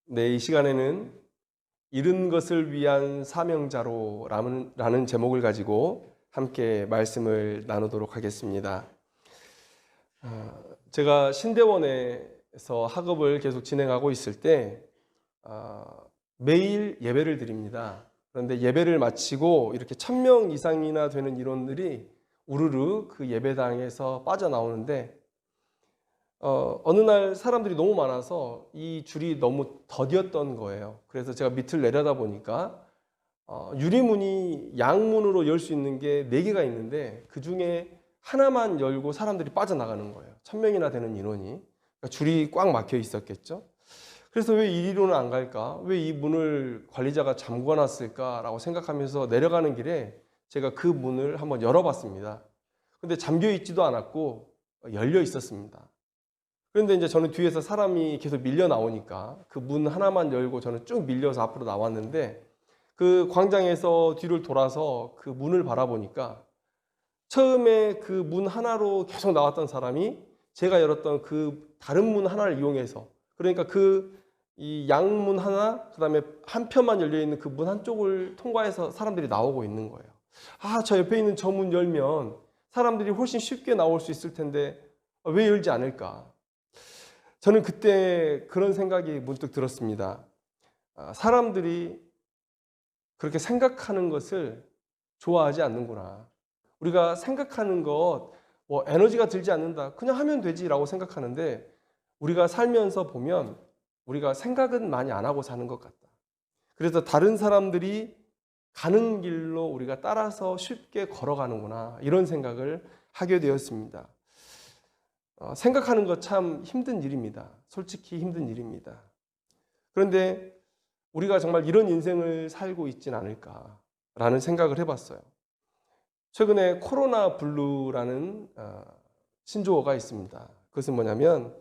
네, 이 시간에는 잃은 것을 위한 사명자로라는 제목을 가지고 함께 말씀을 나누도록 하겠습니다. 제가 신대원에서 학업을 계속 진행하고 있을 때 매일 예배를 드립니다. 그런데 예배를 마치고 이렇게 1000명 이상이나 되는 인원들이 우르르 그 예배당에서 빠져나오는데 어느 날 사람들이 너무 많아서 이 줄이 너무 더디었던 거예요. 그래서 제가 밑을 내려다 보니까 유리문이 양문으로 열 수 있는 게 4개가 있는데 그 중에 하나만 열고 사람들이 빠져나가는 거예요. 1000명이나 되는 인원이. 그러니까 줄이 꽉 막혀 있었겠죠. 그래서 왜 이리로는 안 갈까? 왜 이 문을 관리자가 잠궈 놨을까라고 생각하면서 내려가는 길에 제가 그 문을 한번 열어봤습니다. 근데 잠겨 있지도 않았고 열려 있었습니다. 그런데 이제 저는 뒤에서 사람이 계속 밀려 나오니까 그 문 하나만 열고 저는 쭉 밀려서 앞으로 나왔는데 그 광장에서 뒤를 돌아서 그 문을 바라보니까 처음에 그 문 하나로 계속 나왔던 사람이 제가 열었던 그 다른 문 하나를 이용해서, 그러니까 그 이 양문 하나, 그다음에 한편만 열려 있는 그 문 한쪽을 통과해서 사람들이 나오고 있는 거예요. 저 옆에 있는 저 문 열면 사람들이 훨씬 쉽게 나올 수 있을 텐데 왜 열지 않을까? 저는 그때 그런 생각이 문득 들었습니다. 사람들이 그렇게 생각하는 것을 좋아하지 않는구나. 우리가 생각하는 것, 에너지가 들지 않는다, 그냥 하면 되지라고 생각하는데, 우리가 살면서 보면 우리가 생각은 많이 안 하고 사는 것 같다. 그래서 다른 사람들이 가는 길로 우리가 따라서 쉽게 걸어가는구나, 이런 생각을 하게 되었습니다. 생각하는 것 참 힘든 일입니다. 솔직히 힘든 일입니다. 그런데 우리가 정말 이런 인생을 살고 있진 않을까라는 생각을 해봤어요. 최근에 코로나 블루라는 신조어가 있습니다. 그것은 뭐냐면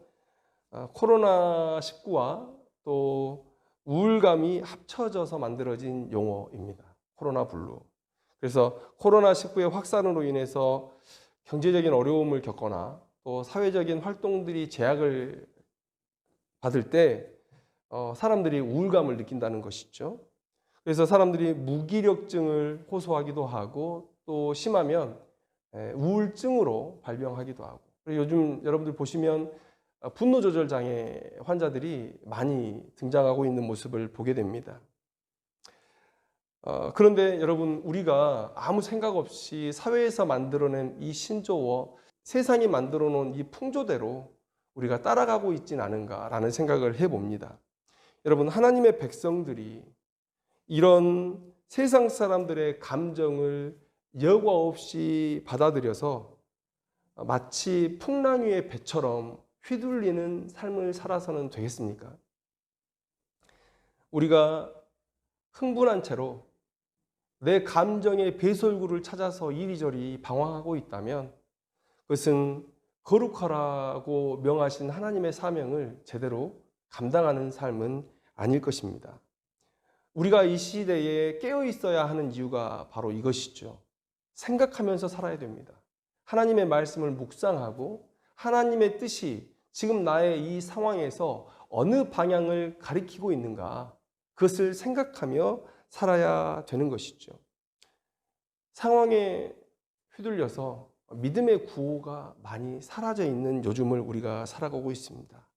코로나19와 또 우울감이 합쳐져서 만들어진 용어입니다. 코로나 블루. 그래서 코로나19의 확산으로 인해서 경제적인 어려움을 겪거나 또 사회적인 활동들이 제약을 받을 때 사람들이 우울감을 느낀다는 것이죠. 그래서 사람들이 무기력증을 호소하기도 하고 또 심하면 우울증으로 발병하기도 하고, 그리고 요즘 여러분들 보시면 분노 조절 장애 환자들이 많이 등장하고 있는 모습을 보게 됩니다. 그런데 여러분, 우리가 아무 생각 없이 사회에서 만들어낸 이 신조어, 세상이 만들어 놓은 이 풍조대로 우리가 따라가고 있진 않은가라는 생각을 해봅니다. 여러분, 하나님의 백성들이 이런 세상 사람들의 감정을 여과 없이 받아들여서 마치 풍랑 위의 배처럼 휘둘리는 삶을 살아서는 되겠습니까? 우리가 흥분한 채로 내 감정의 배설구를 찾아서 이리저리 방황하고 있다면 그것은 거룩하라고 명하신 하나님의 사명을 제대로 감당하는 삶은 아닐 것입니다. 우리가 이 시대에 깨어 있어야 하는 이유가 바로 이것이죠. 생각하면서 살아야 됩니다. 하나님의 말씀을 묵상하고 하나님의 뜻이 지금 나의 이 상황에서 어느 방향을 가리키고 있는가, 그것을 생각하며 살아야 되는 것이죠. 상황에 휘둘려서 믿음의 구호가 많이 사라져 있는 요즘을 우리가 살아가고 있습니다.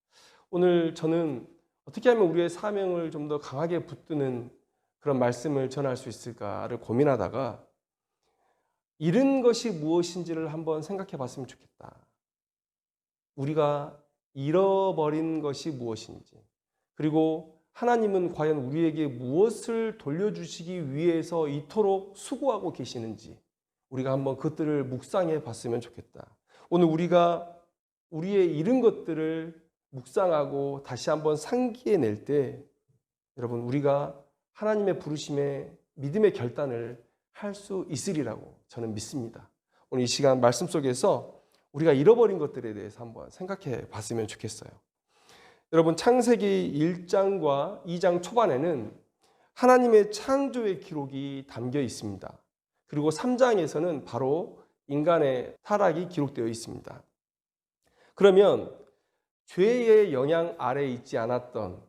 오늘 저는 어떻게 하면 우리의 사명을 좀 더 강하게 붙드는 그런 말씀을 전할 수 있을까를 고민하다가 잃은 것이 무엇인지를 한번 생각해 봤으면 좋겠다. 우리가 잃어버린 것이 무엇인지, 그리고 하나님은 과연 우리에게 무엇을 돌려주시기 위해서 이토록 수고하고 계시는지 우리가 한번 그것들을 묵상해 봤으면 좋겠다. 오늘 우리가 우리의 잃은 것들을 묵상하고 다시 한번 상기해낼 때 여러분, 우리가 하나님의 부르심에 믿음의 결단을 할 수 있으리라고 저는 믿습니다. 오늘 이 시간 말씀 속에서 우리가 잃어버린 것들에 대해서 한번 생각해 봤으면 좋겠어요. 여러분, 창세기 1장과 2장 초반에는 하나님의 창조의 기록이 담겨 있습니다. 그리고 3장에서는 바로 인간의 타락이 기록되어 있습니다. 그러면 죄의 영향 아래에 있지 않았던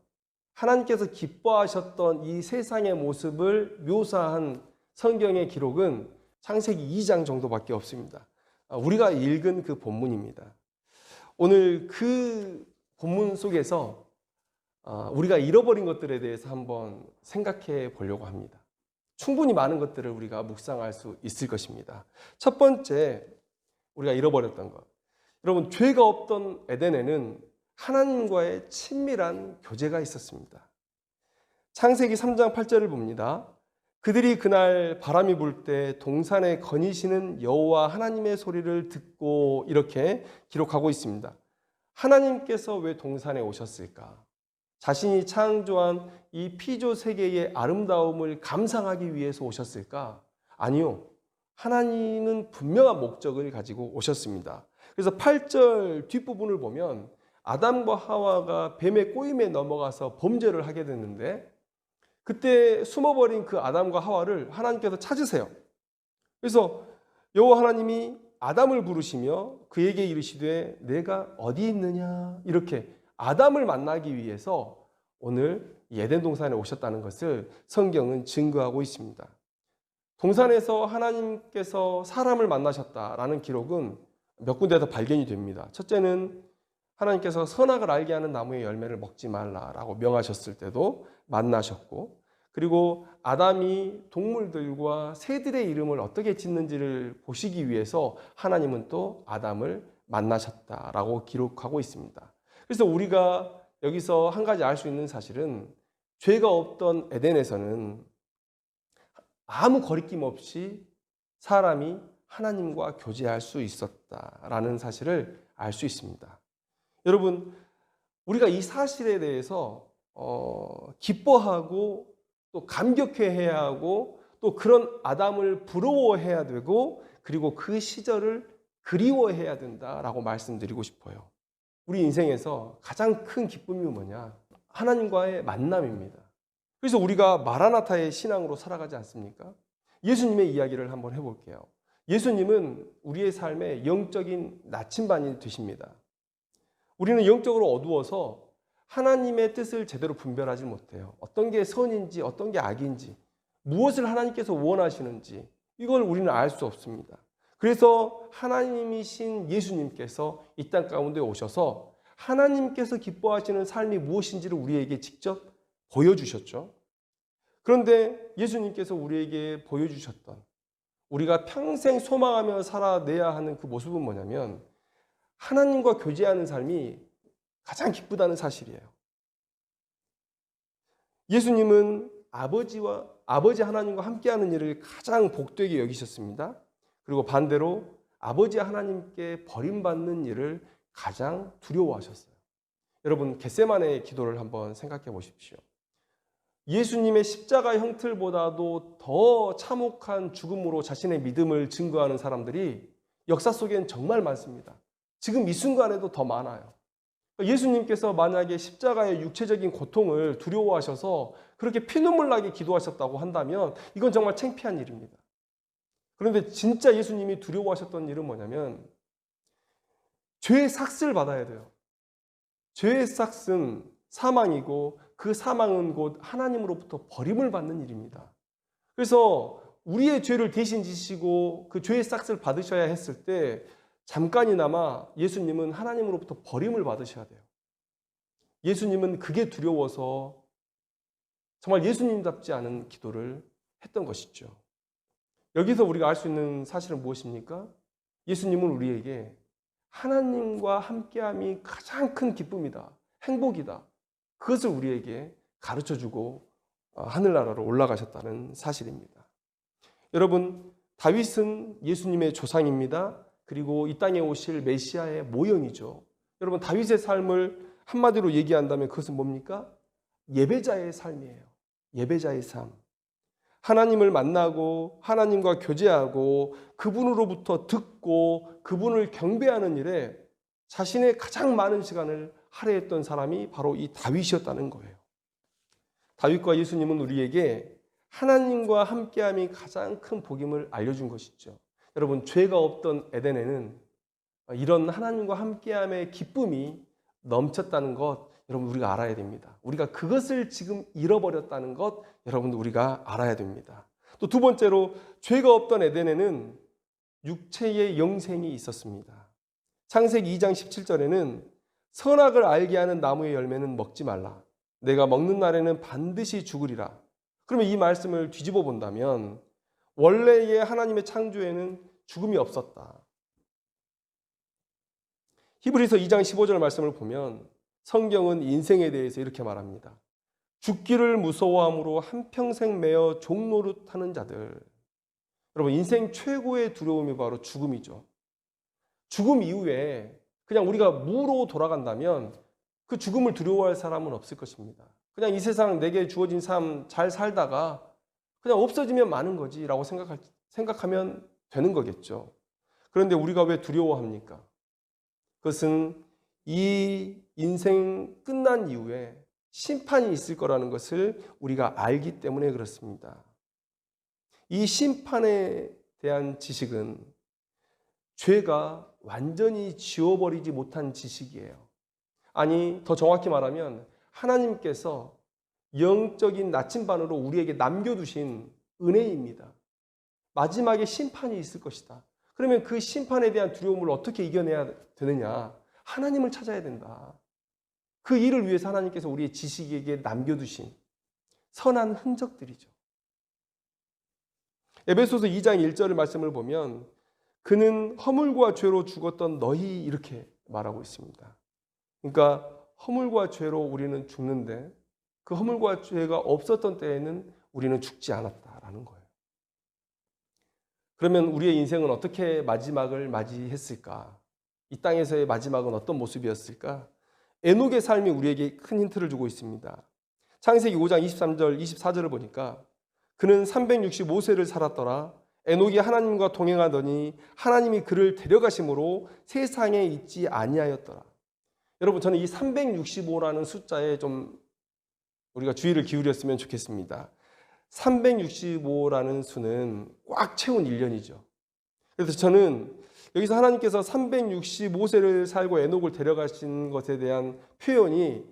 하나님께서 기뻐하셨던 이 세상의 모습을 묘사한 성경의 기록은 창세기 2장 정도밖에 없습니다. 우리가 읽은 그 본문입니다. 오늘 그 본문 속에서 우리가 잃어버린 것들에 대해서 한번 생각해 보려고 합니다. 충분히 많은 것들을 우리가 묵상할 수 있을 것입니다. 첫 번째, 우리가 잃어버렸던 것. 여러분, 죄가 없던 에덴에는 하나님과의 친밀한 교제가 있었습니다. 창세기 3장 8절을 봅니다. 그들이 그날 바람이 불 때 동산에 거니시는 여호와 하나님의 소리를 듣고, 이렇게 기록하고 있습니다. 하나님께서 왜 동산에 오셨을까? 자신이 창조한 이 피조 세계의 아름다움을 감상하기 위해서 오셨을까? 아니요. 하나님은 분명한 목적을 가지고 오셨습니다. 그래서 8절 뒷부분을 보면 아담과 하와가 뱀의 꼬임에 넘어가서 범죄를 하게 됐는데, 그때 숨어버린 그 아담과 하와를 하나님께서 찾으세요. 그래서 여호와 하나님이 아담을 부르시며 그에게 이르시되 내가 어디 있느냐, 이렇게 아담을 만나기 위해서 오늘 에덴 동산에 오셨다는 것을 성경은 증거하고 있습니다. 동산에서 하나님께서 사람을 만나셨다라는 기록은 몇 군데에서 발견이 됩니다. 첫째는 하나님께서 선악을 알게 하는 나무의 열매를 먹지 말라라고 명하셨을 때도 만나셨고, 그리고 아담이 동물들과 새들의 이름을 어떻게 짓는지를 보시기 위해서 하나님은 또 아담을 만나셨다라고 기록하고 있습니다. 그래서 우리가 여기서 한 가지 알 수 있는 사실은 죄가 없던 에덴에서는 아무 거리낌 없이 사람이 하나님과 교제할 수 있었다라는 사실을 알 수 있습니다. 여러분, 우리가 이 사실에 대해서 기뻐하고 또 감격해야 하고 또 그런 아담을 부러워해야 되고, 그리고 그 시절을 그리워해야 된다라고 말씀드리고 싶어요. 우리 인생에서 가장 큰 기쁨이 뭐냐? 하나님과의 만남입니다. 그래서 우리가 마라나타의 신앙으로 살아가지 않습니까? 예수님의 이야기를 한번 해볼게요. 예수님은 우리의 삶의 영적인 나침반이 되십니다. 우리는 영적으로 어두워서 하나님의 뜻을 제대로 분별하지 못해요. 어떤 게 선인지 어떤 게 악인지, 무엇을 하나님께서 원하시는지 이걸 우리는 알 수 없습니다. 그래서 하나님이신 예수님께서 이 땅 가운데 오셔서 하나님께서 기뻐하시는 삶이 무엇인지를 우리에게 직접 보여주셨죠. 그런데 예수님께서 우리에게 보여주셨던, 우리가 평생 소망하며 살아내야 하는 그 모습은 뭐냐면 하나님과 교제하는 삶이 가장 기쁘다는 사실이에요. 예수님은 아버지 하나님과 함께하는 일을 가장 복되게 여기셨습니다. 그리고 반대로 아버지 하나님께 버림받는 일을 가장 두려워하셨어요. 여러분, 겟세마네의 기도를 한번 생각해 보십시오. 예수님의 십자가 형틀보다도 더 참혹한 죽음으로 자신의 믿음을 증거하는 사람들이 역사 속엔 정말 많습니다. 지금 이 순간에도 더 많아요. 예수님께서 만약에 십자가의 육체적인 고통을 두려워하셔서 그렇게 피눈물 나게 기도하셨다고 한다면 이건 정말 창피한 일입니다. 그런데 진짜 예수님이 두려워하셨던 일은 뭐냐면 죄의 삭스를 받아야 돼요. 죄의 삭스는 사망이고 그 사망은 곧 하나님으로부터 버림을 받는 일입니다. 그래서 우리의 죄를 대신 지시고 그 죄의 삭스를 받으셔야 했을 때 잠깐이나마 예수님은 하나님으로부터 버림을 받으셔야 돼요. 예수님은 그게 두려워서 정말 예수님답지 않은 기도를 했던 것이죠. 여기서 우리가 알 수 있는 사실은 무엇입니까? 예수님은 우리에게 하나님과 함께함이 가장 큰 기쁨이다, 행복이다, 그것을 우리에게 가르쳐주고 하늘나라로 올라가셨다는 사실입니다. 여러분, 다윗은 예수님의 조상입니다. 그리고 이 땅에 오실 메시아의 모형이죠. 여러분, 다윗의 삶을 한마디로 얘기한다면 그것은 뭡니까? 예배자의 삶이에요. 예배자의 삶. 하나님을 만나고 하나님과 교제하고 그분으로부터 듣고 그분을 경배하는 일에 자신의 가장 많은 시간을 할애했던 사람이 바로 이 다윗이었다는 거예요. 다윗과 예수님은 우리에게 하나님과 함께함이 가장 큰 복임을 알려준 것이죠. 여러분, 죄가 없던 에덴에는 이런 하나님과 함께함의 기쁨이 넘쳤다는 것, 여러분 우리가 알아야 됩니다. 우리가 그것을 지금 잃어버렸다는 것 여러분들 우리가 알아야 됩니다. 또 두 번째로 죄가 없던 에덴에는 육체의 영생이 있었습니다. 창세기 2장 17절에는 선악을 알게 하는 나무의 열매는 먹지 말라. 내가 먹는 날에는 반드시 죽으리라. 그러면 이 말씀을 뒤집어 본다면 원래의 하나님의 창조에는 죽음이 없었다. 히브리서 2장 15절 말씀을 보면 성경은 인생에 대해서 이렇게 말합니다. 죽기를 무서워함으로 한평생 매어 종노릇하는 자들. 여러분 인생 최고의 두려움이 바로 죽음이죠. 죽음 이후에 그냥 우리가 무로 돌아간다면 그 죽음을 두려워할 사람은 없을 것입니다. 그냥 이 세상 내게 주어진 삶 잘 살다가 그냥 없어지면 마는 거지라고 생각하면 되는 거겠죠. 그런데 우리가 왜 두려워합니까? 그것은 이 인생 끝난 이후에 심판이 있을 거라는 것을 우리가 알기 때문에 그렇습니다. 이 심판에 대한 지식은 죄가 완전히 지워버리지 못한 지식이에요. 아니, 더 정확히 말하면 하나님께서 영적인 나침반으로 우리에게 남겨두신 은혜입니다. 마지막에 심판이 있을 것이다. 그러면 그 심판에 대한 두려움을 어떻게 이겨내야 되느냐? 하나님을 찾아야 된다. 그 일을 위해서 하나님께서 우리의 지식에게 남겨두신 선한 흔적들이죠. 에베소서 2장 1절 말씀을 보면 그는 허물과 죄로 죽었던 너희 이렇게 말하고 있습니다. 그러니까 허물과 죄로 우리는 죽는데 그 허물과 죄가 없었던 때에는 우리는 죽지 않았다라는 거예요. 그러면 우리의 인생은 어떻게 마지막을 맞이했을까? 이 땅에서의 마지막은 어떤 모습이었을까? 에녹의 삶이 우리에게 큰 힌트를 주고 있습니다. 창세기 5장 23절 24절을 보니까 그는 365세를 살았더라. 에녹이 하나님과 동행하더니 하나님이 그를 데려가심으로 세상에 있지 아니하였더라. 여러분 저는 이 365라는 숫자에 좀 우리가 주의를 기울였으면 좋겠습니다. 365라는 수는 꽉 채운 1년이죠. 그래서 저는 여기서 하나님께서 365세를 살고 에녹을 데려가신 것에 대한 표현이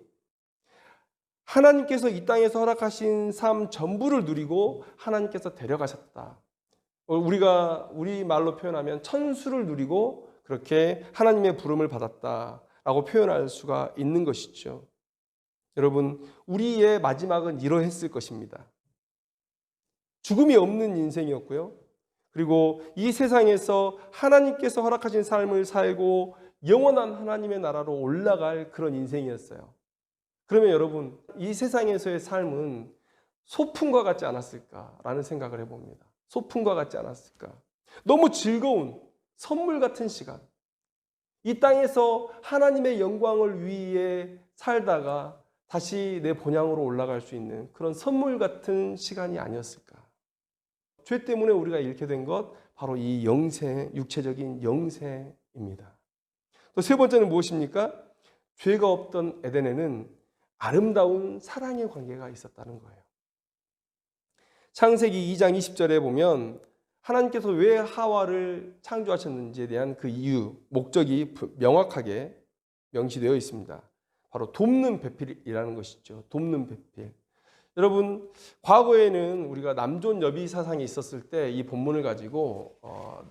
하나님께서 이 땅에서 허락하신 삶 전부를 누리고 하나님께서 데려가셨다. 우리 말로 표현하면 천수를 누리고 그렇게 하나님의 부름을 받았다라고 표현할 수가 있는 것이죠. 여러분, 우리의 마지막은 이러했을 것입니다. 죽음이 없는 인생이었고요. 그리고 이 세상에서 하나님께서 허락하신 삶을 살고 영원한 하나님의 나라로 올라갈 그런 인생이었어요. 그러면 여러분, 이 세상에서의 삶은 소풍과 같지 않았을까라는 생각을 해봅니다. 소풍과 같지 않았을까? 너무 즐거운 선물 같은 시간. 이 땅에서 하나님의 영광을 위해 살다가 다시 내 본향으로 올라갈 수 있는 그런 선물 같은 시간이 아니었을까? 죄 때문에 우리가 잃게 된 것 바로 이 영생, 육체적인 영생입니다. 또 세 번째는 무엇입니까? 죄가 없던 에덴에는 아름다운 사랑의 관계가 있었다는 거예요. 창세기 2장 20절에 보면 하나님께서 왜 하와를 창조하셨는지에 대한 그 이유, 목적이 명확하게 명시되어 있습니다. 바로 돕는 배필이라는 것이죠. 돕는 배필. 여러분, 과거에는 우리가 남존 여비 사상이 있었을 때 이 본문을 가지고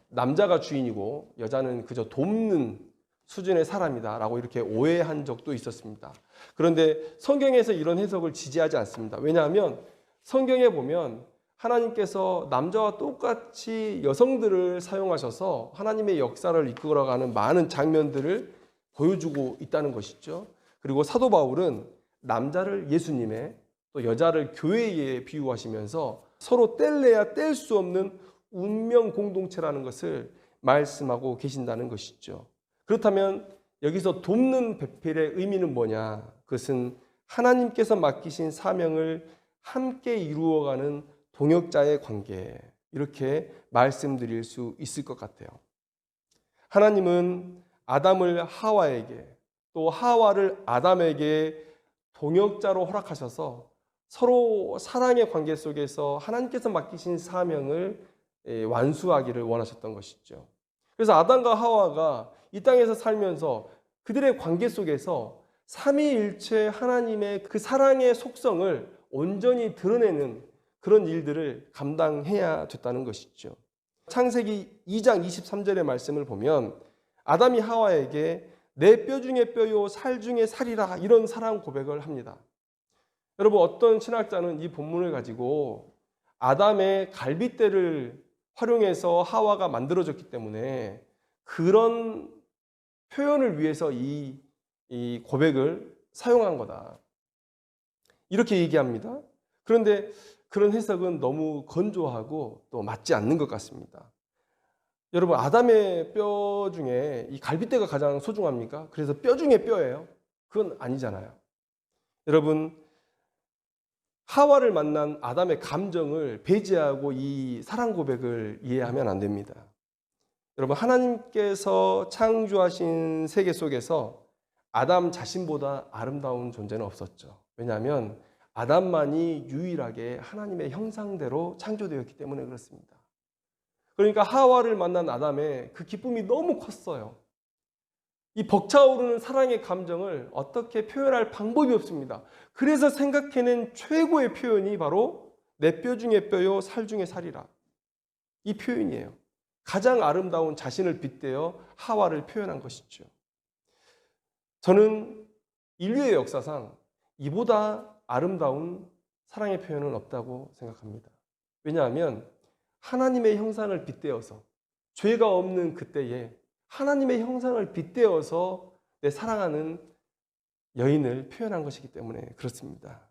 남자가 주인이고 여자는 그저 돕는 수준의 사람이다라고 이렇게 오해한 적도 있었습니다. 그런데 성경에서 이런 해석을 지지하지 않습니다. 왜냐하면 성경에 보면 하나님께서 남자와 똑같이 여성들을 사용하셔서 하나님의 역사를 이끌어가는 많은 장면들을 보여주고 있다는 것이죠. 그리고 사도 바울은 남자를 예수님의 또 여자를 교회에 비유하시면서 서로 뗄래야 뗄 수 없는 운명 공동체라는 것을 말씀하고 계신다는 것이죠. 그렇다면 여기서 돕는 배필의 의미는 뭐냐? 그것은 하나님께서 맡기신 사명을 함께 이루어가는 동역자의 관계, 이렇게 말씀드릴 수 있을 것 같아요. 하나님은 아담을 하와에게 또 하와를 아담에게 동역자로 허락하셔서 서로 사랑의 관계 속에서 하나님께서 맡기신 사명을 완수하기를 원하셨던 것이죠. 그래서 아담과 하와가 이 땅에서 살면서 그들의 관계 속에서 삼위일체 하나님의 그 사랑의 속성을 온전히 드러내는 그런 일들을 감당해야 됐다는 것이죠. 창세기 2장 23절의 말씀을 보면 아담이 하와에게 내 뼈 중에 뼈요 살 중에 살이라 이런 사랑 고백을 합니다. 여러분, 어떤 신학자는 이 본문을 가지고 아담의 갈빗대를 활용해서 하와가 만들어졌기 때문에 그런 표현을 위해서 이 고백을 사용한 거다, 이렇게 얘기합니다. 그런데 그런 해석은 너무 건조하고 또 맞지 않는 것 같습니다. 여러분, 아담의 뼈 중에 이 갈빗대가 가장 소중합니까? 그래서 뼈 중에 뼈예요? 그건 아니잖아요. 여러분, 하와를 만난 아담의 감정을 배제하고 이 사랑 고백을 이해하면 안 됩니다. 여러분, 하나님께서 창조하신 세계 속에서 아담 자신보다 아름다운 존재는 없었죠. 왜냐하면 아담만이 유일하게 하나님의 형상대로 창조되었기 때문에 그렇습니다. 그러니까 하와를 만난 아담의 그 기쁨이 너무 컸어요. 이 벅차오르는 사랑의 감정을 어떻게 표현할 방법이 없습니다. 그래서 생각해낸 최고의 표현이 바로 내 뼈 중에 뼈요 살 중에 살이라, 이 표현이에요. 가장 아름다운 자신을 빗대어 하와를 표현한 것이죠. 저는 인류의 역사상 이보다 아름다운 사랑의 표현은 없다고 생각합니다. 왜냐하면 하나님의 형상을 빗대어서, 죄가 없는 그때에 하나님의 형상을 빗대어서 내 사랑하는 여인을 표현한 것이기 때문에 그렇습니다.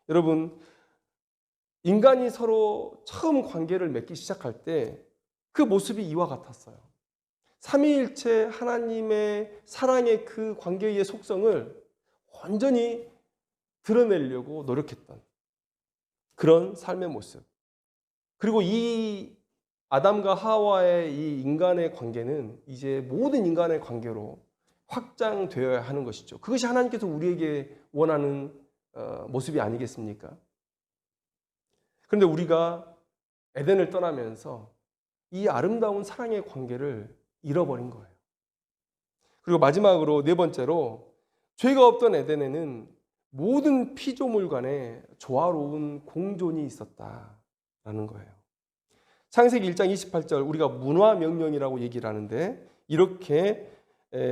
여러분, 인간이 서로 처음 관계를 맺기 시작할 때 그 모습이 이와 같았어요. 삼위일체 하나님의 사랑의 그 관계의 속성을 완전히 드러내려고 노력했던 그런 삶의 모습. 그리고 이 아담과 하와의 이 인간의 관계는 이제 모든 인간의 관계로 확장되어야 하는 것이죠. 그것이 하나님께서 우리에게 원하는 모습이 아니겠습니까? 그런데 우리가 에덴을 떠나면서 이 아름다운 사랑의 관계를 잃어버린 거예요. 그리고 마지막으로 네 번째로, 죄가 없던 에덴에는 모든 피조물 간에 조화로운 공존이 있었다라는 거예요. 창세기 1장 28절, 우리가 문화명령이라고 얘기를 하는데, 이렇게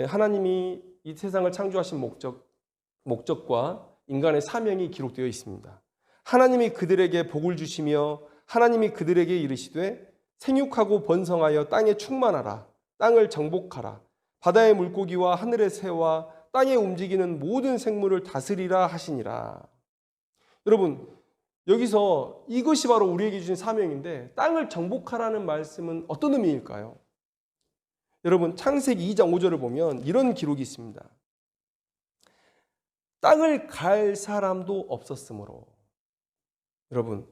하나님이 이 세상을 창조하신 목적과 인간의 사명이 기록되어 있습니다. 하나님이 그들에게 복을 주시며 하나님이 그들에게 이르시되 생육하고 번성하여 땅에 충만하라, 땅을 정복하라, 바다의 물고기와 하늘의 새와 땅에 움직이는 모든 생물을 다스리라 하시니라. 여러분, 여기서 이것이 바로 우리에게 주신 사명인데, 땅을 정복하라는 말씀은 어떤 의미일까요? 여러분, 창세기 2장 5절을 보면 이런 기록이 있습니다. 땅을 갈 사람도 없었으므로. 여러분,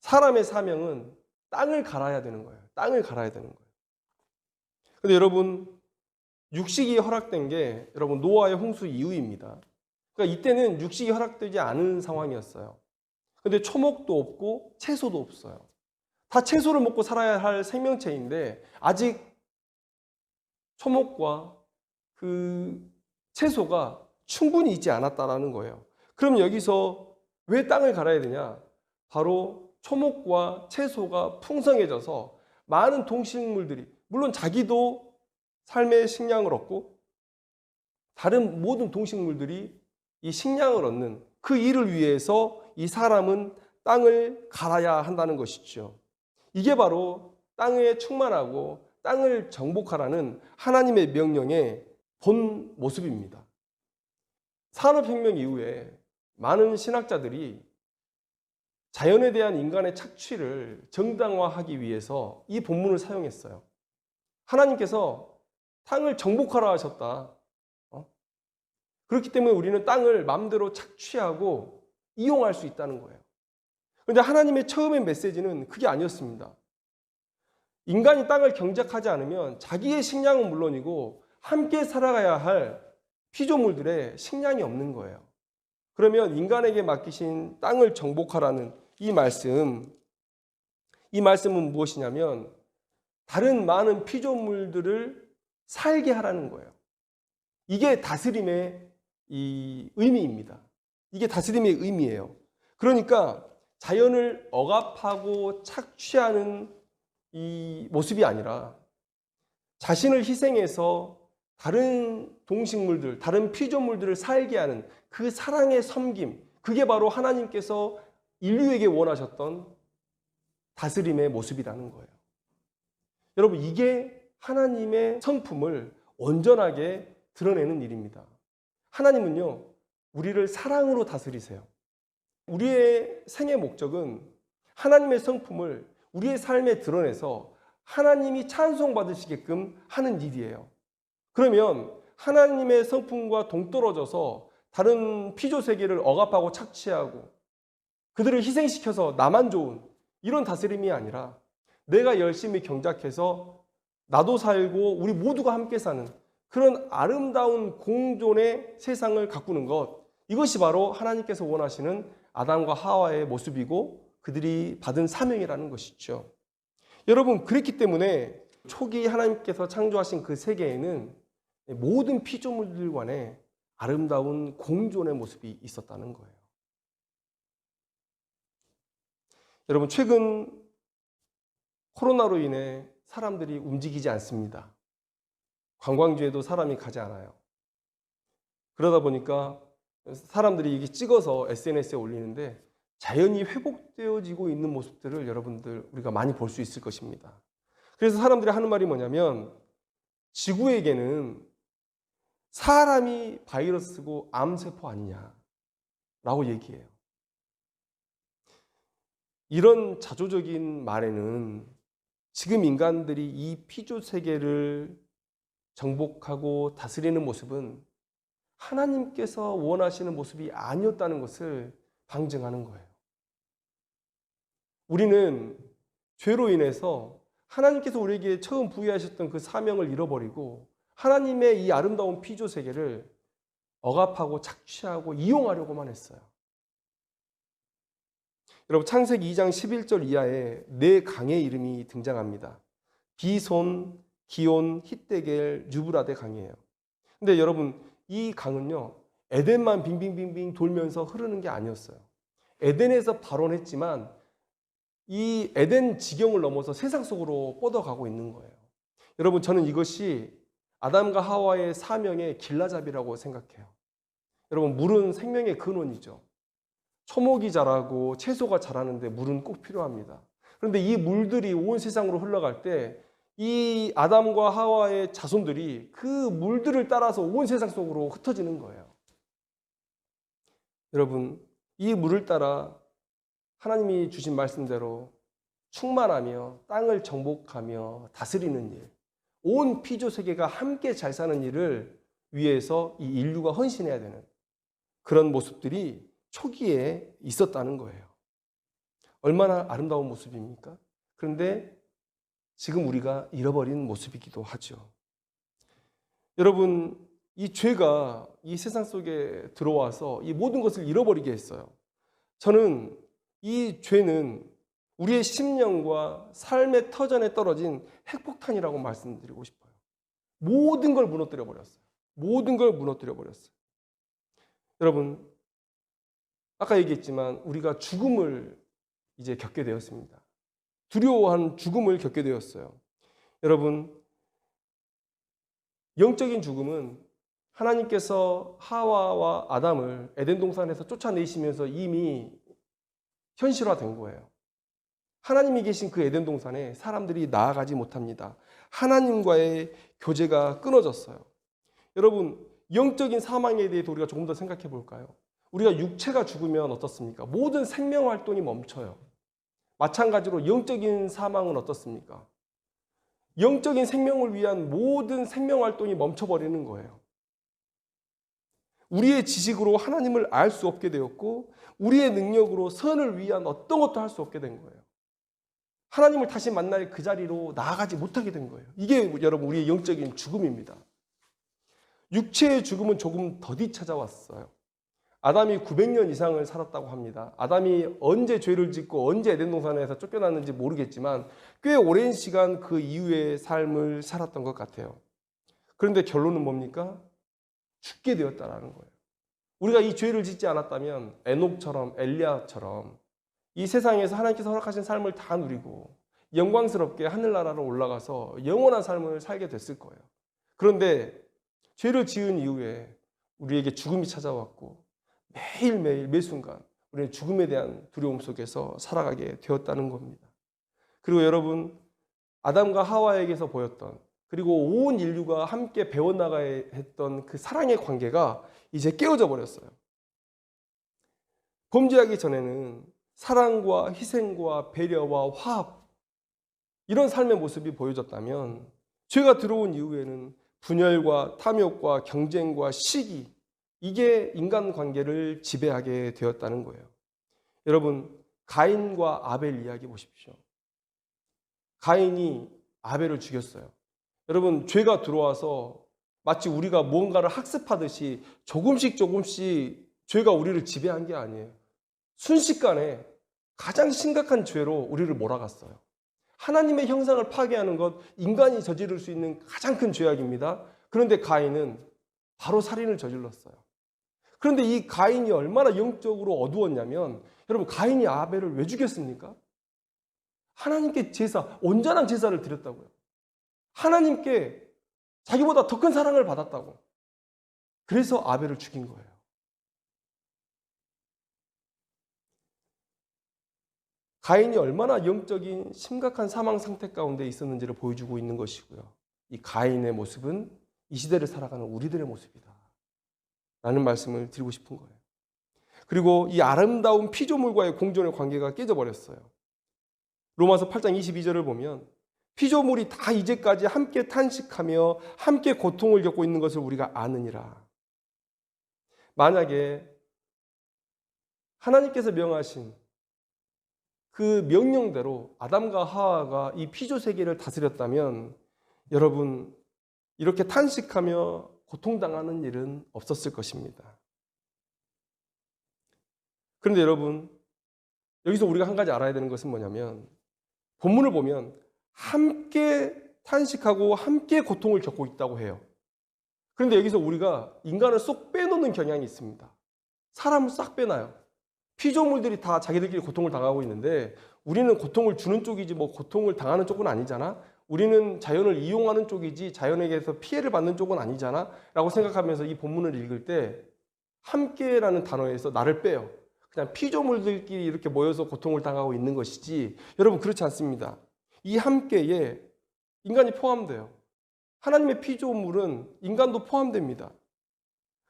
사람의 사명은 땅을 갈아야 되는 거예요. 땅을 갈아야 되는 거예요. 근데 여러분, 육식이 허락된 게 여러분 노아의 홍수 이후입니다. 그러니까 이때는 육식이 허락되지 않은 상황이었어요. 근데 초목도 없고 채소도 없어요. 다 채소를 먹고 살아야 할 생명체인데 아직 초목과 그 채소가 충분히 있지 않았다라는 거예요. 그럼 여기서 왜 땅을 갈아야 되냐? 바로 초목과 채소가 풍성해져서 많은 동식물들이, 물론 자기도 삶의 식량을 얻고 다른 모든 동식물들이 이 식량을 얻는 그 일을 위해서 이 사람은 땅을 갈아야 한다는 것이죠. 이게 바로 땅에 충만하고 땅을 정복하라는 하나님의 명령의 본 모습입니다. 산업혁명 이후에 많은 신학자들이 자연에 대한 인간의 착취를 정당화하기 위해서 이 본문을 사용했어요. 하나님께서 땅을 정복하라 하셨다. 그렇기 때문에 우리는 땅을 마음대로 착취하고 이용할 수 있다는 거예요. 그런데 하나님의 처음의 메시지는 그게 아니었습니다. 인간이 땅을 경작하지 않으면 자기의 식량은 물론이고 함께 살아가야 할 피조물들의 식량이 없는 거예요. 그러면 인간에게 맡기신 땅을 정복하라는 이 말씀은 무엇이냐면 다른 많은 피조물들을 살게 하라는 거예요. 이게 다스림의 이 의미입니다. 이게 다스림의 의미예요. 그러니까 자연을 억압하고 착취하는 이 모습이 아니라 자신을 희생해서 다른 동식물들, 다른 피조물들을 살게 하는 그 사랑의 섬김, 그게 바로 하나님께서 인류에게 원하셨던 다스림의 모습이라는 거예요. 여러분, 이게 하나님의 성품을 온전하게 드러내는 일입니다. 하나님은요, 우리를 사랑으로 다스리세요. 우리의 생의 목적은 하나님의 성품을 우리의 삶에 드러내서 하나님이 찬송받으시게끔 하는 일이에요. 그러면 하나님의 성품과 동떨어져서 다른 피조 세계를 억압하고 착취하고 그들을 희생시켜서 나만 좋은 이런 다스림이 아니라 내가 열심히 경작해서 나도 살고 우리 모두가 함께 사는 그런 아름다운 공존의 세상을 가꾸는 것, 이것이 바로 하나님께서 원하시는 아담과 하와의 모습이고 그들이 받은 사명이라는 것이죠. 여러분, 그랬기 때문에 초기 하나님께서 창조하신 그 세계에는 모든 피조물들 간에 아름다운 공존의 모습이 있었다는 거예요. 여러분, 최근 코로나로 인해 사람들이 움직이지 않습니다. 관광지에도 사람이 가지 않아요. 그러다 보니까 사람들이 이게 찍어서 SNS에 올리는데 자연이 회복되어지고 있는 모습들을 여러분들 우리가 많이 볼 수 있을 것입니다. 그래서 사람들이 하는 말이 뭐냐면 지구에게는 사람이 바이러스고 암세포 아니냐라고 얘기해요. 이런 자조적인 말에는 지금 인간들이 이 피조 세계를 정복하고 다스리는 모습은 하나님께서 원하시는 모습이 아니었다는 것을 방증하는 거예요. 우리는 죄로 인해서 하나님께서 우리에게 처음 부여하셨던 그 사명을 잃어버리고 하나님의 이 아름다운 피조 세계를 억압하고 착취하고 이용하려고만 했어요. 여러분, 창세기 2장 11절 이하에 네 강의 이름이 등장합니다. 비손, 기온, hit데겔, 유브라데 강이에요. 근데 여러분, 이 강은요, 에덴만 빙빙빙빙 돌면서 흐르는 게 아니었어요. 에덴에서 발원했지만 이 에덴 지경을 넘어서 세상 속으로 뻗어가고 있는 거예요. 여러분, 저는 이것이 아담과 하와의 사명의 길라잡이라고 생각해요. 여러분, 물은 생명의 근원이죠. 초목이 자라고 채소가 자라는데 물은 꼭 필요합니다. 그런데 이 물들이 온 세상으로 흘러갈 때 이 아담과 하와의 자손들이 그 물들을 따라서 온 세상 속으로 흩어지는 거예요. 여러분, 이 물을 따라 하나님이 주신 말씀대로 충만하며 땅을 정복하며 다스리는 일, 온 피조 세계가 함께 잘 사는 일을 위해서 이 인류가 헌신해야 되는 그런 모습들이 초기에 있었다는 거예요. 얼마나 아름다운 모습입니까? 그런데 지금 우리가 잃어버린 모습이기도 하죠. 여러분, 이 죄가 이 세상 속에 들어와서 이 모든 것을 잃어버리게 했어요. 저는 이 죄는 우리의 심령과 삶의 터전에 떨어진 핵폭탄이라고 말씀드리고 싶어요. 모든 걸 무너뜨려 버렸어요. 모든 걸 무너뜨려 버렸어요. 여러분, 아까 얘기했지만 우리가 죽음을 이제 겪게 되었습니다. 두려워하는 죽음을 겪게 되었어요. 여러분, 영적인 죽음은 하나님께서 하와와 아담을 에덴 동산에서 쫓아내시면서 이미 현실화된 거예요. 하나님이 계신 그 에덴 동산에 사람들이 나아가지 못합니다. 하나님과의 교제가 끊어졌어요. 여러분, 영적인 사망에 대해서 우리가 조금 더 생각해 볼까요? 우리가 육체가 죽으면 어떻습니까? 모든 생명 활동이 멈춰요. 마찬가지로 영적인 사망은 어떻습니까? 영적인 생명을 위한 모든 생명 활동이 멈춰버리는 거예요. 우리의 지식으로 하나님을 알 수 없게 되었고 우리의 능력으로 선을 위한 어떤 것도 할 수 없게 된 거예요. 하나님을 다시 만날 그 자리로 나아가지 못하게 된 거예요. 이게 여러분 우리의 영적인 죽음입니다. 육체의 죽음은 조금 더디 찾아왔어요. 아담이 900년 이상을 살았다고 합니다. 아담이 언제 죄를 짓고 언제 에덴 동산에서 쫓겨났는지 모르겠지만 꽤 오랜 시간 그 이후의 삶을 살았던 것 같아요. 그런데 결론은 뭡니까? 죽게 되었다라는 거예요. 우리가 이 죄를 짓지 않았다면 에녹처럼 엘리야처럼 이 세상에서 하나님께서 허락하신 삶을 다 누리고 영광스럽게 하늘나라로 올라가서 영원한 삶을 살게 됐을 거예요. 그런데 죄를 지은 이후에 우리에게 죽음이 찾아왔고 매일매일 매순간 우리는 죽음에 대한 두려움 속에서 살아가게 되었다는 겁니다. 그리고 여러분, 아담과 하와에게서 보였던, 그리고 온 인류가 함께 배워나가야 했던 그 사랑의 관계가 이제 깨어져 버렸어요. 범죄하기 전에는 사랑과 희생과 배려와 화합, 이런 삶의 모습이 보여졌다면 죄가 들어온 이후에는 분열과 탐욕과 경쟁과 시기, 이게 인간관계를 지배하게 되었다는 거예요. 여러분, 가인과 아벨 이야기 보십시오. 가인이 아벨을 죽였어요. 여러분, 죄가 들어와서 마치 우리가 무언가를 학습하듯이 조금씩 죄가 우리를 지배한 게 아니에요. 순식간에 가장 심각한 죄로 우리를 몰아갔어요. 하나님의 형상을 파괴하는 것, 인간이 저지를 수 있는 가장 큰 죄악입니다. 그런데 가인은 바로 살인을 저질렀어요. 그런데 이 가인이 얼마나 영적으로 어두웠냐면, 여러분, 가인이 아벨을 왜 죽였습니까? 하나님께 온전한 제사를 드렸다고요. 하나님께 자기보다 더 큰 사랑을 받았다고. 그래서 아벨을 죽인 거예요. 가인이 얼마나 영적인 심각한 사망 상태 가운데 있었는지를 보여주고 있는 것이고요. 이 가인의 모습은 이 시대를 살아가는 우리들의 모습이다 라는 말씀을 드리고 싶은 거예요. 그리고 이 아름다운 피조물과의 공존의 관계가 깨져버렸어요. 로마서 8장 22절을 보면 피조물이 다 이제까지 함께 탄식하며 함께 고통을 겪고 있는 것을 우리가 아느니라. 만약에 하나님께서 명하신 그 명령대로 아담과 하와가 이 피조 세계를 다스렸다면 여러분, 이렇게 탄식하며 고통당하는 일은 없었을 것입니다. 그런데 여러분, 여기서 우리가 한 가지 알아야 되는 것은 뭐냐면, 본문을 보면 함께 탄식하고 함께 고통을 겪고 있다고 해요. 그런데 여기서 우리가 인간을 쏙 빼놓는 경향이 있습니다. 사람을 싹 빼놔요. 피조물들이 다 자기들끼리 고통을 당하고 있는데 우리는 고통을 주는 쪽이지 고통을 당하는 쪽은 아니잖아. 우리는 자연을 이용하는 쪽이지 자연에게서 피해를 받는 쪽은 아니잖아 라고 생각하면서 이 본문을 읽을 때 함께라는 단어에서 나를 빼요. 그냥 피조물들끼리 이렇게 모여서 고통을 당하고 있는 것이지, 여러분, 그렇지 않습니다. 이 함께에 인간이 포함돼요. 하나님의 피조물은 인간도 포함됩니다.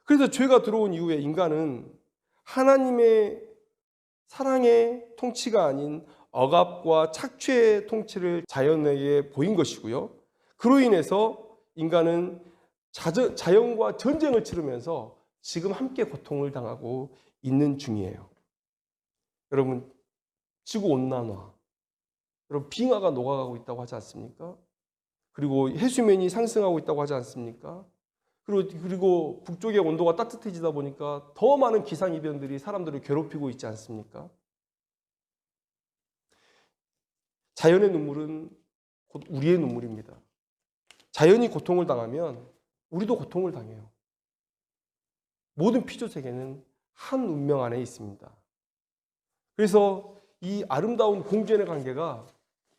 그래서 죄가 들어온 이후에 인간은 하나님의 사랑의 통치가 아닌 억압과 착취의 통치를 자연에게 보인 것이고요. 그로 인해서 인간은 자연과 전쟁을 치르면서 지금 함께 고통을 당하고 있는 중이에요. 여러분, 지구온난화, 여러분, 빙하가 녹아가고 있다고 하지 않습니까? 그리고 해수면이 상승하고 있다고 하지 않습니까? 그리고 북쪽의 온도가 따뜻해지다 보니까 더 많은 기상이변들이 사람들을 괴롭히고 있지 않습니까? 자연의 눈물은 곧 우리의 눈물입니다. 자연이 고통을 당하면 우리도 고통을 당해요. 모든 피조세계는 한 운명 안에 있습니다. 그래서 이 아름다운 공존의 관계가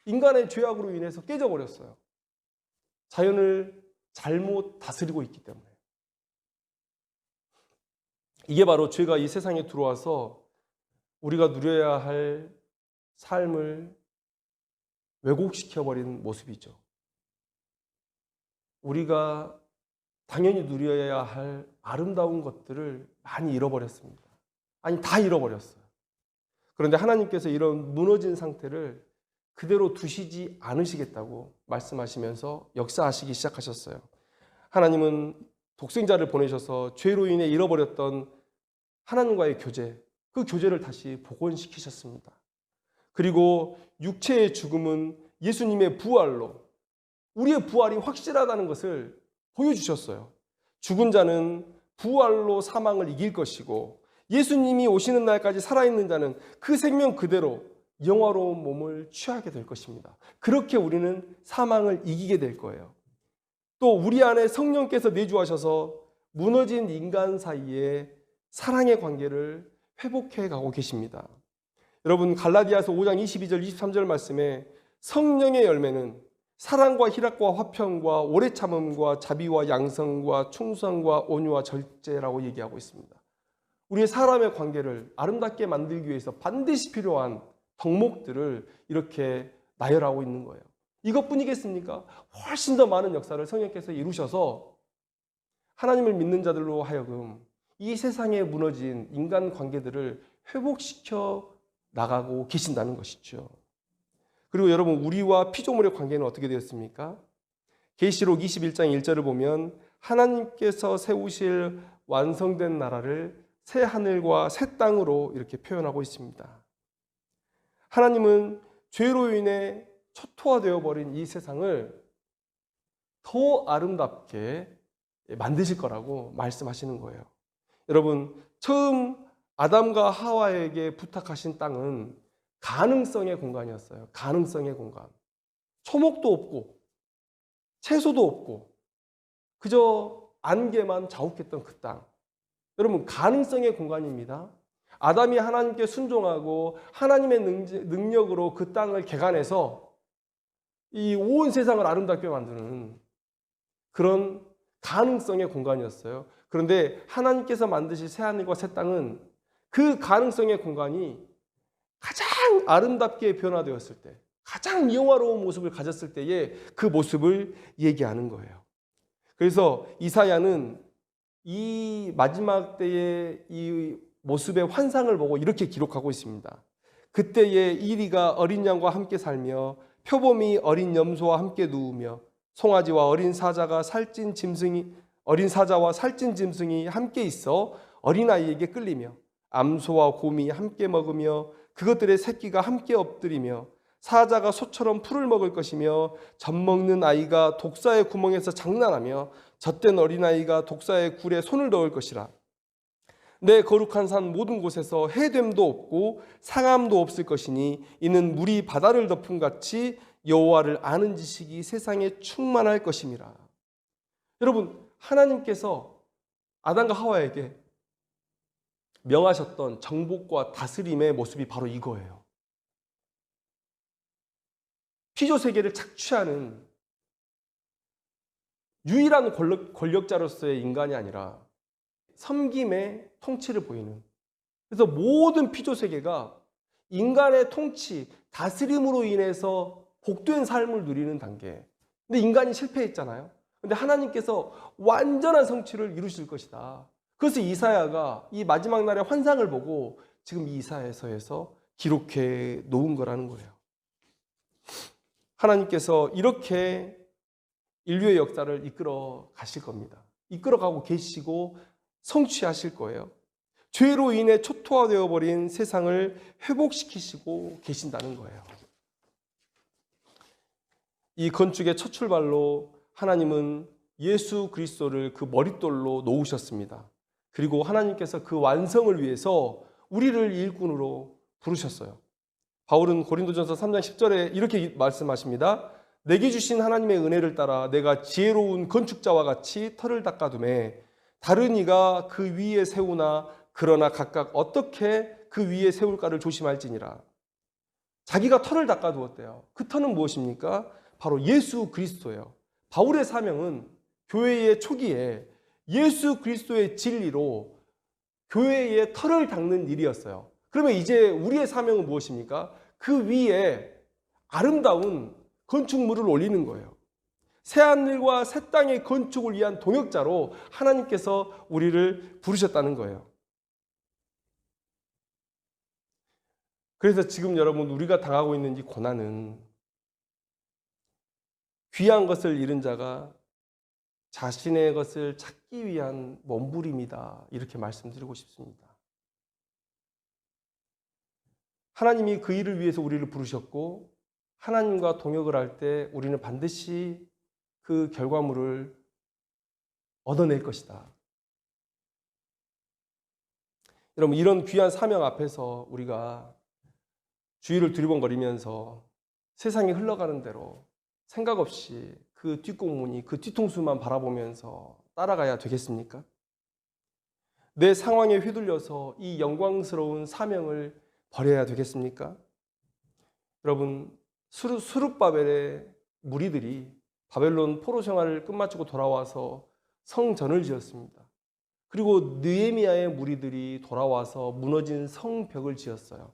인간의 죄악으로 인해서 깨져버렸어요. 자연을 잘못 다스리고 있기 때문에. 이게 바로 죄가 이 세상에 들어와서 우리가 누려야 할 삶을 왜곡시켜버린 모습이죠. 우리가 당연히 누려야 할 아름다운 것들을 많이 잃어버렸습니다. 아니, 다 잃어버렸어요. 그런데 하나님께서 이런 무너진 상태를 그대로 두시지 않으시겠다고 말씀하시면서 역사하시기 시작하셨어요. 하나님은 독생자를 보내셔서 죄로 인해 잃어버렸던 하나님과의 교제, 그 교제를 다시 복원시키셨습니다. 그리고 육체의 죽음은 예수님의 부활로 우리의 부활이 확실하다는 것을 보여주셨어요. 죽은 자는 부활로 사망을 이길 것이고 예수님이 오시는 날까지 살아있는 자는 그 생명 그대로 영화로운 몸을 취하게 될 것입니다. 그렇게 우리는 사망을 이기게 될 거예요. 또 우리 안에 성령께서 내주하셔서 무너진 인간 사이에 사랑의 관계를 회복해 가고 계십니다. 여러분, 갈라디아서 5장 22절 23절 말씀에 성령의 열매는 사랑과 희락과 화평과 오래 참음과 자비와 양성과 충성과 온유와 절제라고 얘기하고 있습니다. 우리의 사람의 관계를 아름답게 만들기 위해서 반드시 필요한 덕목들을 이렇게 나열하고 있는 거예요. 이것뿐이겠습니까? 훨씬 더 많은 역사를 성령께서 이루셔서 하나님을 믿는 자들로 하여금 이 세상에 무너진 인간 관계들을 회복시켜 나가고 계신다는 것이죠. 그리고 여러분, 우리와 피조물의 관계는 어떻게 되었습니까? 계시록 21장 1절을 보면 하나님께서 세우실 완성된 나라를 새 하늘과 새 땅으로 이렇게 표현하고 있습니다. 하나님은 죄로 인해 초토화되어 버린 이 세상을 더 아름답게 만드실 거라고 말씀하시는 거예요. 여러분, 처음 아담과 하와에게 부탁하신 땅은 가능성의 공간이었어요. 가능성의 공간. 초목도 없고 채소도 없고 그저 안개만 자욱했던 그 땅. 여러분, 가능성의 공간입니다. 아담이 하나님께 순종하고 하나님의 능력으로 그 땅을 개간해서 이 온 세상을 아름답게 만드는 그런 가능성의 공간이었어요. 그런데 하나님께서 만드신 새하늘과 새 땅은 그 가능성의 공간이 가장 아름답게 변화되었을 때, 가장 영화로운 모습을 가졌을 때의 그 모습을 얘기하는 거예요. 그래서 이사야는 이 마지막 때의 이 모습의 환상을 보고 이렇게 기록하고 있습니다. 그때에 이리가 어린 양과 함께 살며 표범이 어린 염소와 함께 누우며 송아지와 어린 사자와 살찐 짐승이 함께 있어 어린아이에게 끌리며 암소와 곰이 함께 먹으며 그것들의 새끼가 함께 엎드리며 사자가 소처럼 풀을 먹을 것이며 젖먹는 아이가 독사의 구멍에서 장난하며 젖된 어린아이가 독사의 굴에 손을 넣을 것이라. 내 거룩한 산 모든 곳에서 해됨도 없고 상함도 없을 것이니 이는 물이 바다를 덮음 같이 여호와를 아는 지식이 세상에 충만할 것임이라. 여러분, 하나님께서 아담과 하와에게 명하셨던 정복과 다스림의 모습이 바로 이거예요. 피조 세계를 착취하는 유일한 권력자로서의 인간이 아니라 섬김의 통치를 보이는, 그래서 모든 피조 세계가 인간의 통치, 다스림으로 인해서 복된 삶을 누리는 단계. 근데 인간이 실패했잖아요. 근데 하나님께서 완전한 성취를 이루실 것이다. 그래서 이사야가 이 마지막 날의 환상을 보고 지금 이 이사야서에서 기록해 놓은 거라는 거예요. 하나님께서 이렇게 인류의 역사를 이끌어 가실 겁니다. 이끌어 가고 계시고 성취하실 거예요. 죄로 인해 초토화되어 버린 세상을 회복시키시고 계신다는 거예요. 이 건축의 첫 출발로 하나님은 예수 그리스도를 그 머릿돌로 놓으셨습니다. 그리고 하나님께서 그 완성을 위해서 우리를 일꾼으로 부르셨어요. 바울은 고린도전서 3장 10절에 이렇게 말씀하십니다. 내게 주신 하나님의 은혜를 따라 내가 지혜로운 건축자와 같이 터를 닦아두매 다른 이가 그 위에 세우나 그러나 각각 어떻게 그 위에 세울까를 조심할지니라. 자기가 터를 닦아두었대요. 그 터는 무엇입니까? 바로 예수 그리스도예요. 바울의 사명은 교회의 초기에 예수 그리스도의 진리로 교회의 터를 닦는 일이었어요. 그러면 이제 우리의 사명은 무엇입니까? 그 위에 아름다운 건축물을 올리는 거예요. 새하늘과 새 땅의 건축을 위한 동역자로 하나님께서 우리를 부르셨다는 거예요. 그래서 지금 여러분, 우리가 당하고 있는 이 고난은 귀한 것을 잃은 자가 자신의 것을 찾기 위한 몸부림이다. 이렇게 말씀드리고 싶습니다. 하나님이 그 일을 위해서 우리를 부르셨고 하나님과 동역을 할 때 우리는 반드시 그 결과물을 얻어낼 것이다. 여러분, 이런 귀한 사명 앞에서 우리가 주위를 두리번거리면서 세상이 흘러가는 대로 생각 없이 그 뒷공무니, 그 뒤통수만 바라보면서 따라가야 되겠습니까? 내 상황에 휘둘려서 이 영광스러운 사명을 버려야 되겠습니까? 여러분, 수룹바벨의 무리들이 바벨론 포로 생활을 끝마치고 돌아와서 성전을 지었습니다. 그리고 느헤미야의 무리들이 돌아와서 무너진 성벽을 지었어요.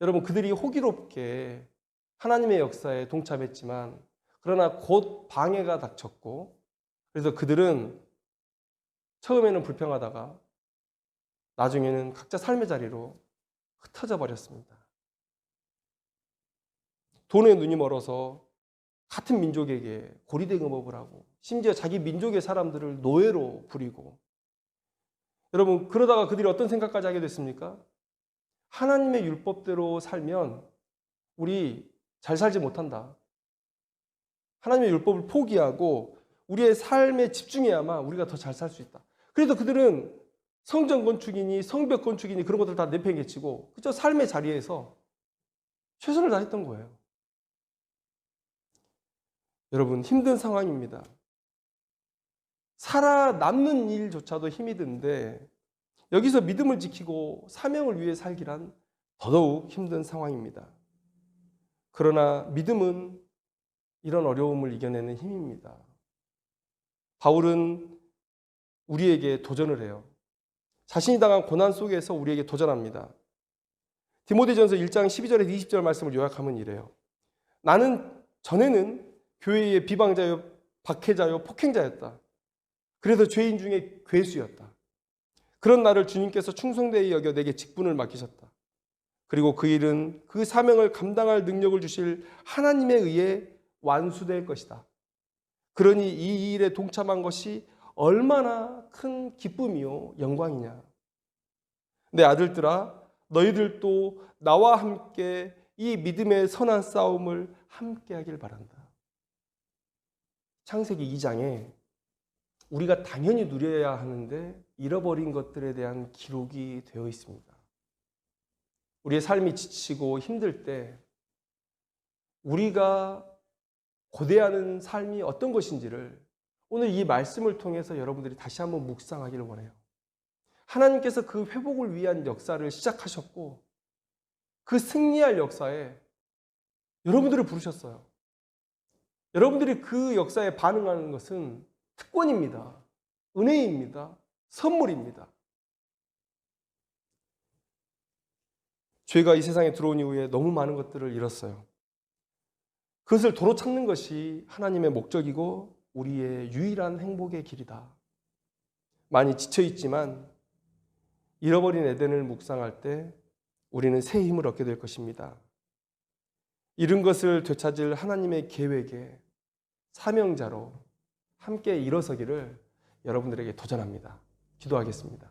여러분, 그들이 호기롭게 하나님의 역사에 동참했지만 그러나 곧 방해가 닥쳤고, 그래서 그들은 처음에는 불평하다가 나중에는 각자 삶의 자리로 흩어져 버렸습니다. 돈에 눈이 멀어서 같은 민족에게 고리대금업을 하고, 심지어 자기 민족의 사람들을 노예로 부리고, 여러분, 그러다가 그들이 어떤 생각까지 하게 됐습니까? 하나님의 율법대로 살면 우리 잘 살지 못한다. 하나님의 율법을 포기하고 우리의 삶에 집중해야만 우리가 더 잘 살 수 있다. 그래서 그들은 성전 건축이니 성벽 건축이니 그런 것들 다 내팽개치고 그저 삶의 자리에서 최선을 다했던 거예요. 여러분, 힘든 상황입니다. 살아남는 일조차도 힘이 든데 여기서 믿음을 지키고 사명을 위해 살기란 더더욱 힘든 상황입니다. 그러나 믿음은 이런 어려움을 이겨내는 힘입니다. 바울은 우리에게 도전을 해요. 자신이 당한 고난 속에서 우리에게 도전합니다. 디모데전서 1장 12절에서 20절 말씀을 요약하면 이래요. 나는 전에는 교회의 비방자요, 박해자요, 폭행자였다. 그래서 죄인 중에 괴수였다. 그런 나를 주님께서 충성되이 여겨 내게 직분을 맡기셨다. 그리고 그 일은 그 사명을 감당할 능력을 주실 하나님에 의해 완수될 것이다. 그러니 이 일에 동참한 것이 얼마나 큰 기쁨이요 영광이냐. 내 아들들아, 너희들도 나와 함께 이 믿음의 선한 싸움을 함께 하길 바란다. 창세기 2장에 우리가 당연히 누려야 하는데 잃어버린 것들에 대한 기록이 되어 있습니다. 우리의 삶이 지치고 힘들 때 우리가 고대하는 삶이 어떤 것인지를 오늘 이 말씀을 통해서 여러분들이 다시 한번 묵상하기를 원해요. 하나님께서 그 회복을 위한 역사를 시작하셨고 그 승리할 역사에 여러분들을 부르셨어요. 여러분들이 그 역사에 반응하는 것은 특권입니다. 은혜입니다. 선물입니다. 죄가 이 세상에 들어온 이후에 너무 많은 것들을 잃었어요. 그것을 도로 찾는 것이 하나님의 목적이고 우리의 유일한 행복의 길이다. 많이 지쳐있지만 잃어버린 에덴을 묵상할 때 우리는 새 힘을 얻게 될 것입니다. 잃은 것을 되찾을 하나님의 계획에 사명자로 함께 일어서기를 여러분들에게 도전합니다. 기도하겠습니다.